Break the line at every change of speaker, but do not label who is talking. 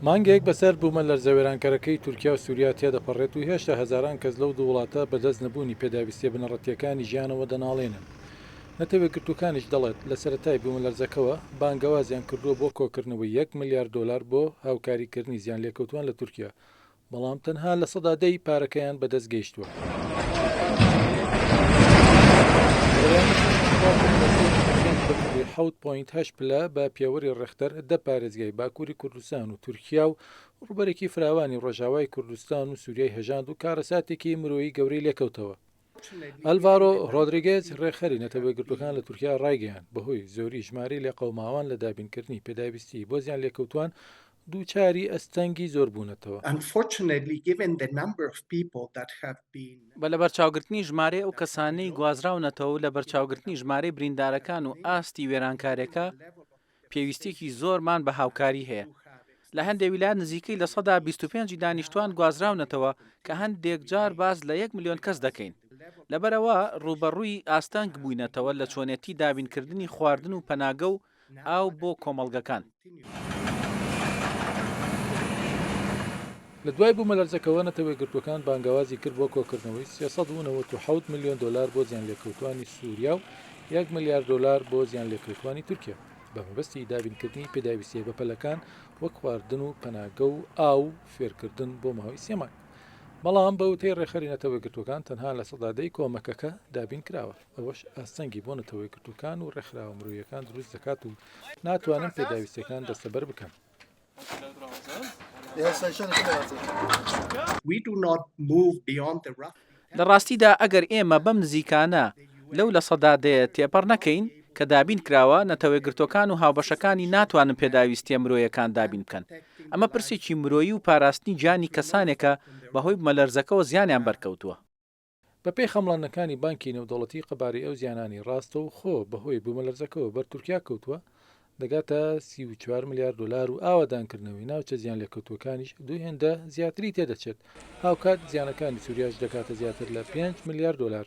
مانگێک بەسەر بوومە لەرزەوێرانکەرەکەی تورکیا و سووریا تێدەپەڕێت و هێشتا هەزاران کەس لەو دوو وڵاتە بەدەست نەبوونی پێداویستیە بنەڕەتیەکانی ژیانەوە دەناڵێنن. نەتەوەیەکگرتووەکانیش دەڵێت لە سەرەتای بوومە لەرزەکەوە بانگەوازیان کردووە بۆ کۆکردنەوەی 1 ملیار دۆلار بۆ هاوکاریکردنی زیان لێکەوتوان لە تورکیا، بەڵام تەنها لە سەدا 10 پارەکەیان بەدەست گەیشتووە. حوت پوینت هەش پلە بە پێوەری ڕێختەر دە پارێزگای باکووری کوردستان و تورکیا و ڕوبەرێکی فراوانی ڕۆژاوای کوردستان و سووریای هەژاند و کارەساتێکی مرۆیی گەورەی لێکەوتەوە. ئەلڤارۆ ڕۆدریگێز ڕێخەری نەتەوەیەکگرتوەکان لە تورکیا ڕایگەیاند بەهۆی زۆری ژمارەی لە قەوماوان لە دابینکردنی پێداویستی بۆ زیان لێکەوتوان دووچاری ئەستەنگی زۆر بوونەتەوە.
بە لە بەرچاوگرتنی ژمارە ئەو کەسانەی گوازراونەتەوە لە بەرچاوگرتنی ژمارەی بریندارەکان و ئاستی وێرانکارێکە پێویستێکی زۆرمان بە هاوکاری هەیە. لە هەندێک ویلایەت نزیکەی لە 25 دانیشتوان گوازراونەتەوە کە هەندێک جار باز لە 1 ملیۆن کەس دەکەین. لەبەرەوە ڕوبەڕووی ئاستەنگ بووینەتەوە لە چۆنێتی دابینکردنی خواردن و پەناگە و ئاو بۆ کۆمەڵگەکان.
لە دوای بوومە لەرزەکەوە نەتەوەیەکگرتوەکان بانگەوازی کرد بۆ کۆکردنەوەی 397 ملیۆن دلار بۆ زیان لێکەوتوانی سووریا و 1 ملیار دلار بۆ زیان لێکەوتوانی تورکیا بە مەبەستی دابینکردنی پێداویستیە بەپەلەکان وەک خواردن و پەناگە و ئاو فێرکردن بۆ ماوەی سێمان. بەڵام بە وتەی ڕێخەری نەتەوەیەکگرتوەکان تەنها لە سەدادەی کۆمەکەکە دابین کراوە. ئەوەش ئاستەنگی بۆ نەتەوەیەکگرتوەکان و ڕێکخراوە مرۆییەکان دروست دەکات و ناتوانن پێداویستەکان دەستەبەر بکەن.
لە ڕاستیدا ئەگەر ئێمە بەم نزیکانە لەو لە سەدادەیە تێپەڕ نەکەین کە دابین کراوە نەتەوەیەکگرتوەکان و هاوبەشەکانی ناتوانن پێداویستیە مرۆیەکان دابین بکەن. ئەمە پرسێکی مرۆیی و پاراستنی جانی کەسانێکە بەهۆی بوومەلەرزەکەەوە زیانیان بەرکەوتووە.
بەپێی خەمڵانەکانی بانکی نێودەوڵەتی قەبارەی ئەو زیانانی ڕاستە و خۆ بەهۆی بوومەلەرزەکەەوە بەر تورکیا کەوتووە دەگاتە 34 ملیار دلار و ئاوادانکردنەوەی ناوچە زیان لێکەوتوەکانیش دوو هێندە زیاتری تێدەچێت. هاوکات زیانەکانی سووریاش دەکاتە زیاتر لە 5 ملیار دلار.